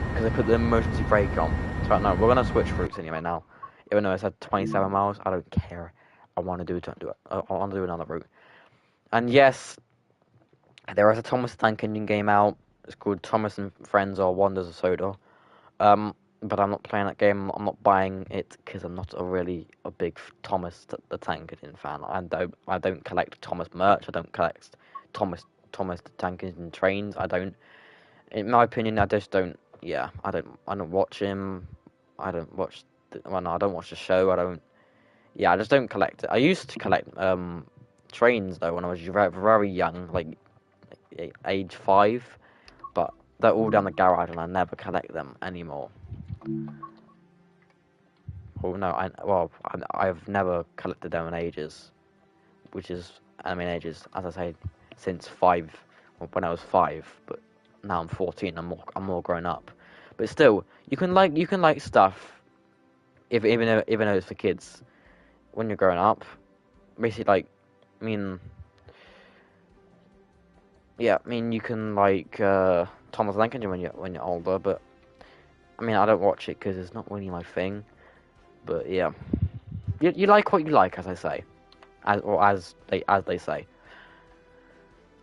Speaker 1: Because I put the emergency brake on. So no, we're gonna switch routes anyway now. Even though it's at 27 miles, I don't care. I want to do it. I want to do another route. And yes, there is a Thomas the Tank Engine game out. It's called Thomas and Friends or Wonders of Soda. But I'm not playing that game. I'm not buying it because I'm not a big Thomas the Tank Engine fan. I don't collect Thomas merch. I don't collect Thomas the Tank Engine trains. I don't. In my opinion, I just don't yeah, I don't watch him. I don't watch. Well, no, I don't watch the show. I don't. Yeah, I just don't collect it. I used to collect trains though when I was very young, like age 5. But they're all down the garage, and I never collect them anymore. Oh no, I've never collected them in ages, which is, I mean, ages, as I say, since 5, when I was 5. But now I'm 14. I'm more grown up. But still, you can like stuff, even though it's for kids. When you're growing up, basically, like, I mean, yeah, I mean, you can like Thomas Lincoln when you're older, but I mean, I don't watch it because it's not really my thing. But yeah, you like what you like, as I say, as they say.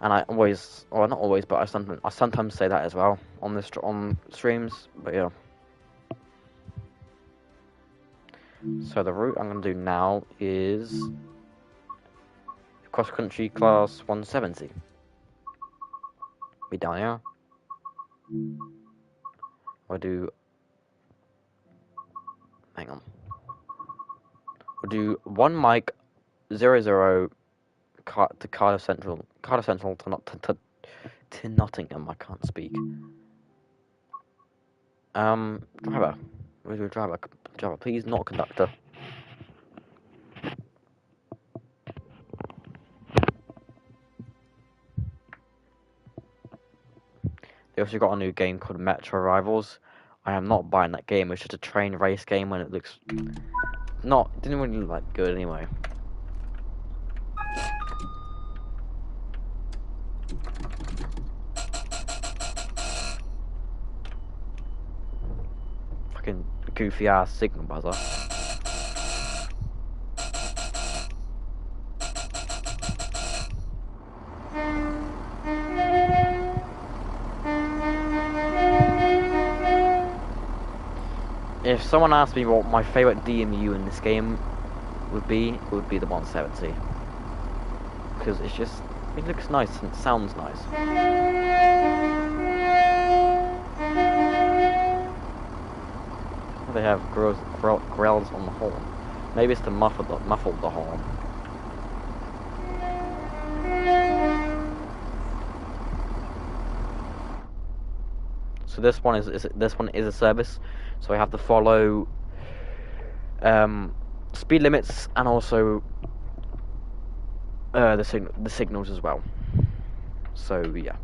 Speaker 1: And I always, or not always, but I sometimes say that as well on streams. But yeah. So the route I'm gonna do now is cross country class 170. Be down here. We'll do. Hang on. We'll do 1 mic 00 to Cardiff Central to Nottingham. I can't speak. Driver. We'll do driver, please, not conductor. They also got a new game called Metro Rivals. I am not buying that game. It's just a train race game when it looks didn't really look that good anyway. Fucking goofy ass signal buzzer. If someone asked me what my favourite DMU in this game would be, it would be the 170. Because it looks nice and it sounds nice. They have growls on the horn. Maybe it's to muffle the horn. So this one is a service. So I have to follow speed limits and also the signals as well. So yeah.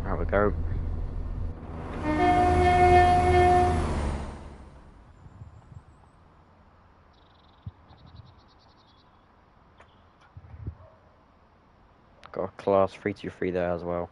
Speaker 1: There we go. Got a class 323 there as well.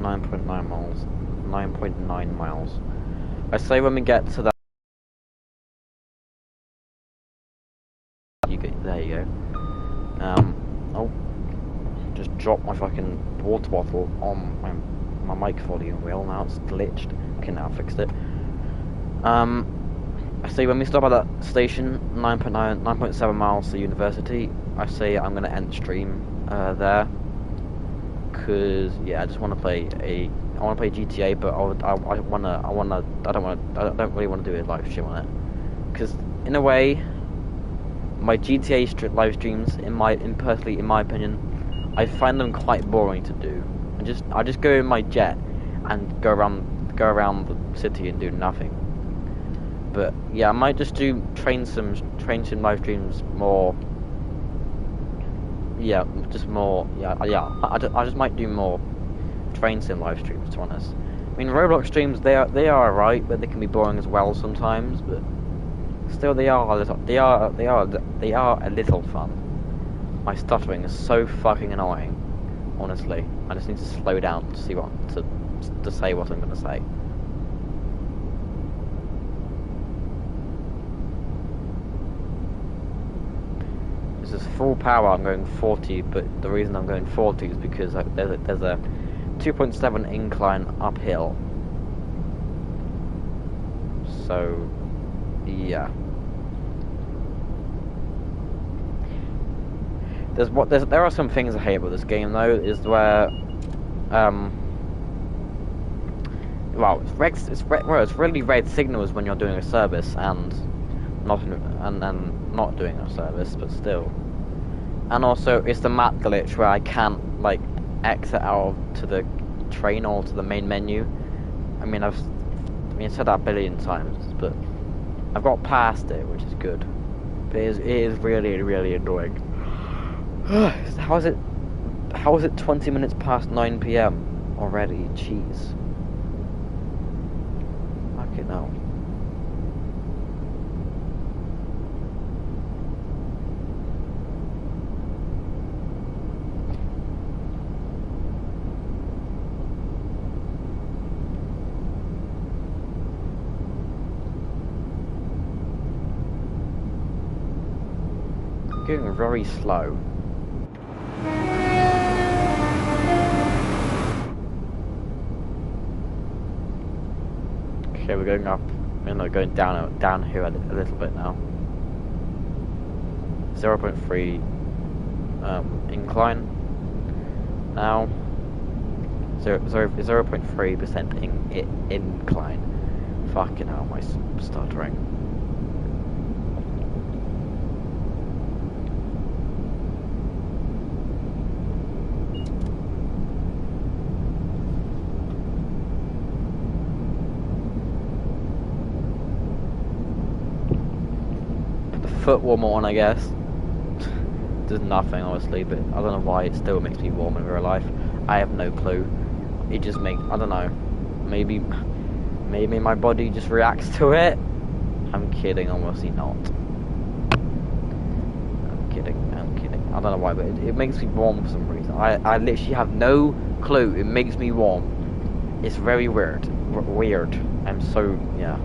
Speaker 1: .9 miles. 9.9 miles. I say when we get to that. There you go. Oh, just dropped my fucking water bottle on my mic volume wheel. Now it's glitched. Okay, now I fixed it. I say when we stop at that station, 9.7 miles to university. I say I'm gonna end stream there, because yeah, I just want to play I want to play GTA, but I don't really want to do a live stream on it, because in a way, my GTA live streams, in my opinion, I find them quite boring to do. I just go in my jet and go around the city and do nothing. But yeah, I might just do train sim live streams more. Yeah, just more. Yeah. I just might do more train sim live streams, to be honest. I mean, Roblox streams, they are alright, but they can be boring as well sometimes. But still, they are a little fun. My stuttering is so fucking annoying. Honestly, I just need to slow down to see to say what I'm gonna say. This is full power. I'm going 40, but the reason I'm going 40 is because there's a 2.7 incline uphill. So, yeah. There are some things I hate about this game though, is where well, it's really red signals when you're doing a service and not doing a service, but still. And also it's the map glitch where I can't like exit out to the train or to the main menu. I mean I've said that a billion times, but I've got past it, which is good. But it is really, really annoying. How is it 20 minutes past 9 PM already? Jeez. Okay, now. I'm going very slow. Okay, we're going up, going down here a little bit now. 0.3 incline now. 0.3% incline. Fucking hell, my stuttering. Foot warmer on, I guess. Does nothing, honestly, but I don't know why it still makes me warm in real life. I have no clue. It just makes, I don't know. Maybe my body just reacts to it. I'm kidding, obviously not. I'm kidding. I don't know why, but it makes me warm for some reason. I literally have no clue. It makes me warm. It's very weird. I'm so, yeah.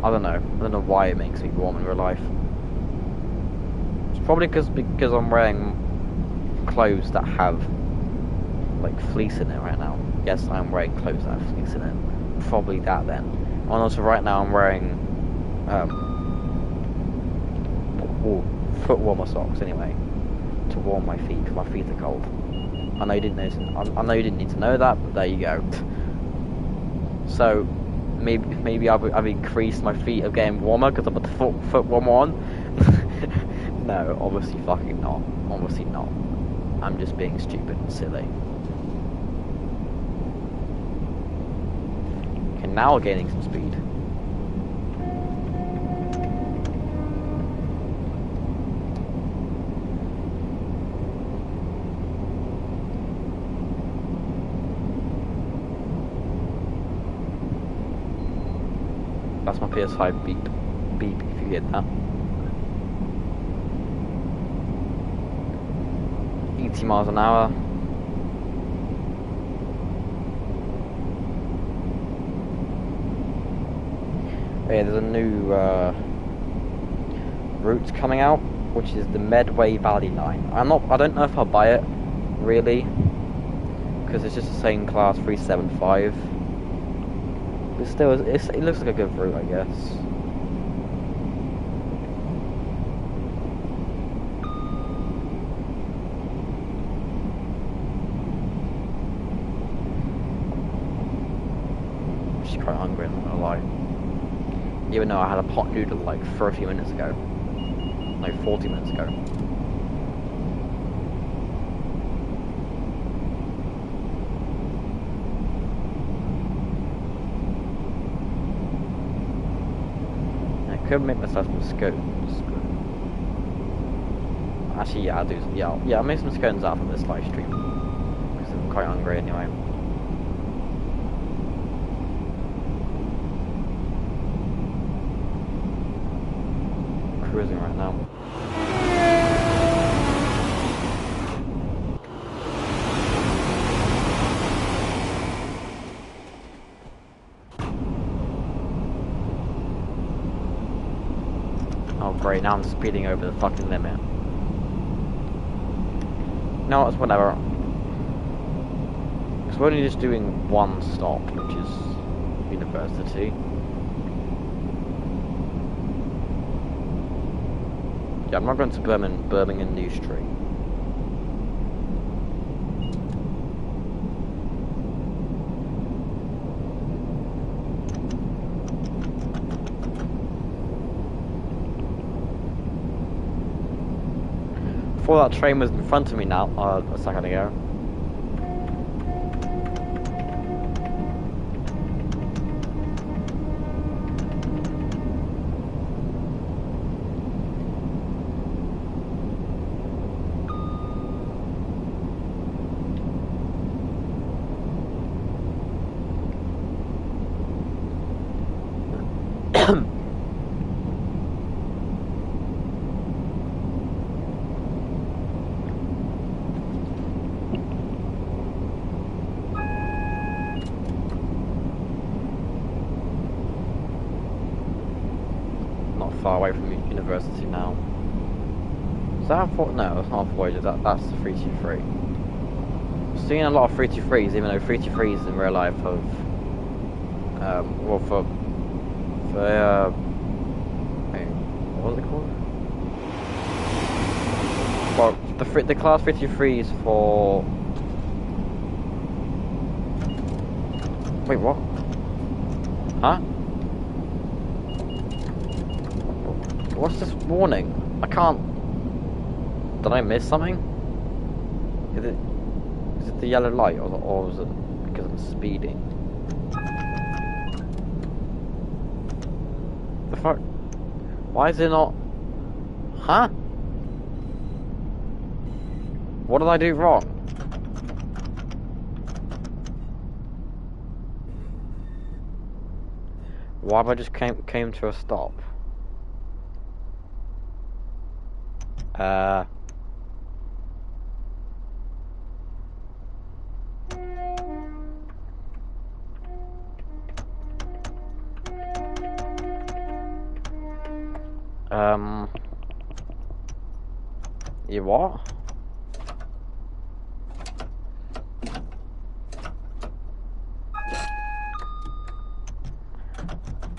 Speaker 1: I don't know why it makes me warm in real life. It's probably because I'm wearing clothes that have like fleece in it right now. Yes, I'm wearing clothes that have fleece in it. Probably that then. And also right now I'm wearing foot warmer socks anyway, to warm my feet because my feet are cold. I know you didn't need to know that, but there you go. So. Maybe I've increased my feet of getting warmer because I put the foot warmer on. No, obviously fucking not. Obviously not. I'm just being stupid and silly. Okay, now we're gaining some speed. That's my PS5 beep if you hear that. 80 miles an hour. Yeah, there's a new route coming out, which is the Medway Valley line. I don't know if I'll buy it, really, because it's just the same class 375. But still, it looks like a good route, I guess. quite hungry, I'm not gonna lie. Even though I had a pot noodle like 30 minutes ago. No, 40 minutes ago. I could make myself some scones. Actually, yeah, I'll do. Yeah, I'll make some scones after this live stream because I'm quite hungry anyway. Cruising right now. Oh great, now I'm speeding over the fucking limit. No, it's whatever. Because we're only just doing one stop, which is university. Yeah, I'm not going to Birmingham New Street. Before that train was in front of me now, a second ago. Far away from university now. Is that no, it's not a Voyager, that's 323. I'm seeing a lot of 323s, even though 323s in real life have well for wait, what was it called? Well, the class 323s for wait, what? Huh? What's this warning? I can't. Did I miss something? Is it the yellow light, or is it because I'm speeding? The fuck? Why is it not? Huh? What did I do wrong? Why have I just came to a stop? You what?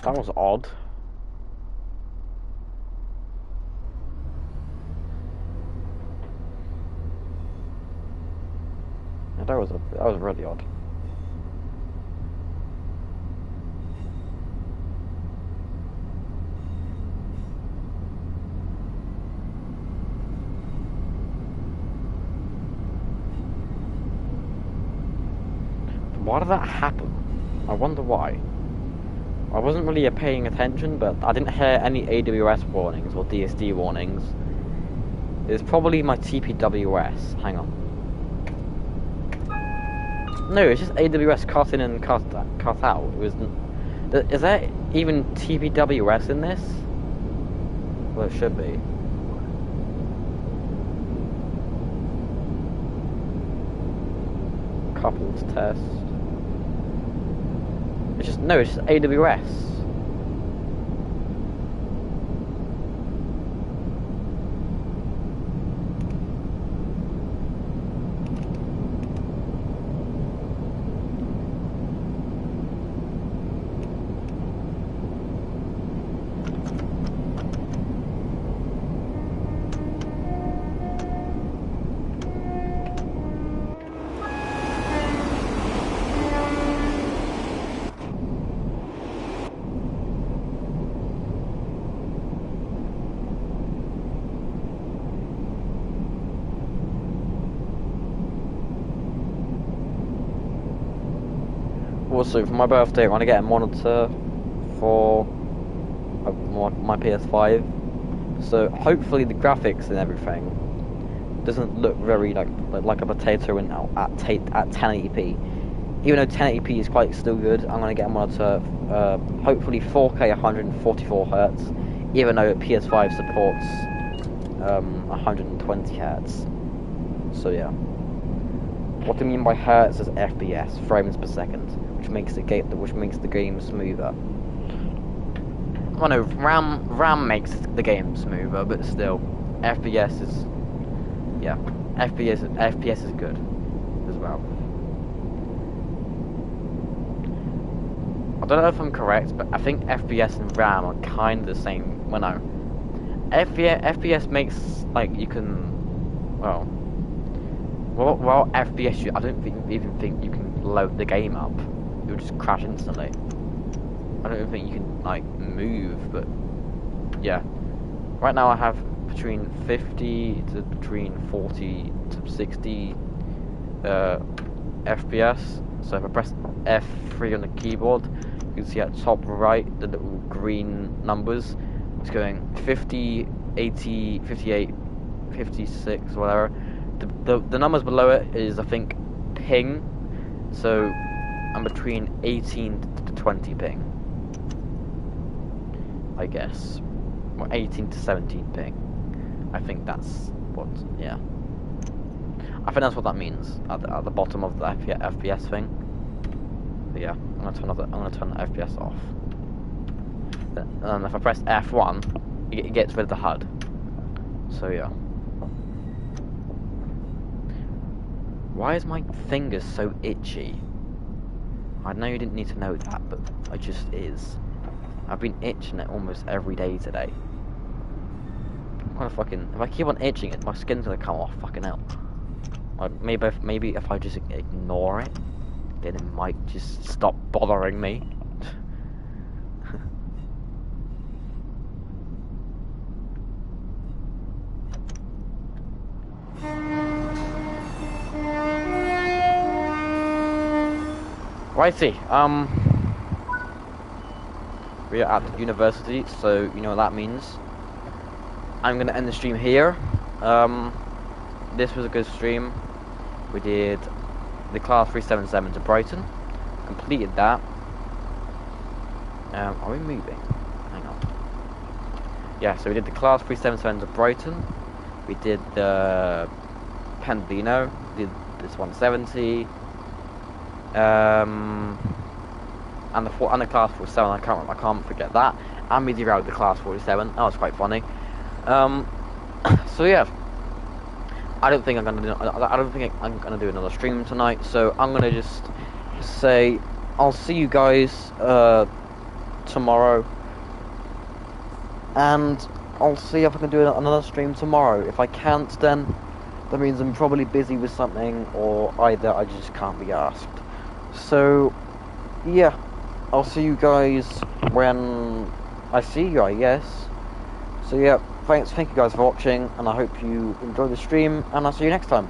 Speaker 1: That was odd. That was really odd. Why did that happen? I wonder why. I wasn't really paying attention, but I didn't hear any AWS warnings or DSD warnings. It's probably my TPWS. Hang on. No, it's just AWS cut in and cut out. It was. Is there even TPWS in this? Well, it should be. Couples test. It's just AWS. Also, for my birthday, I want to get a monitor for my PS5. So hopefully the graphics and everything doesn't look very like a potato at 1080p. Even though 1080p is quite still good, I'm gonna get a monitor, hopefully 4K 144 Hz, even though PS5 supports 120 Hz. So yeah. What I mean by Hertz is FPS, frames per second, which makes the game smoother. I know RAM makes the game smoother, but still, FPS is FPS is good as well. I don't know if I'm correct, but I think FPS and RAM are kind of the same. Well, no, FPS makes like you can FPS, I don't even think you can load the game up. It will just crash instantly. I don't even think you can like move, but yeah. Right now I have between 50 to between 40 to 60 FPS. So if I press F3 on the keyboard, you can see at top right the little green numbers. It's going 50, 80, 58, 56, whatever. The numbers below it is, I think, ping. So I'm between 18 to 20 ping, I guess. Or 18 to 17 ping. I think that's what, yeah. I think that's what that means at the bottom of the FPS thing. But yeah, I'm gonna turn the FPS off. And if I press F1, it gets rid of the HUD. So yeah. Why is my fingers so itchy? I know you didn't need to know that, but it just is. I've been itching it almost every day today. I'm gonna fucking, if I keep on itching it, my skin's gonna come off. Fucking hell. Like maybe if I just ignore it, then it might just stop bothering me. Righty, we are at the university, so you know what that means. I'm gonna end the stream here. This was a good stream. We did the class 377 to Brighton, completed that. Are we moving? Hang on. Yeah, so we did the class 377 to Brighton. We did the Pendino, did this 170. And the class 47. I can't forget that. And we derailed the class 47. That was quite funny. So yeah, I don't think I'm gonna do another stream tonight. So I'm gonna just say I'll see you guys tomorrow, and I'll see if I can do another stream tomorrow. If I can't, then that means I'm probably busy with something, or either I just can't be asked. So yeah, I'll see you guys when I see you, I guess. So yeah, thank you guys for watching, and I hope you enjoy the stream, and I'll see you next time.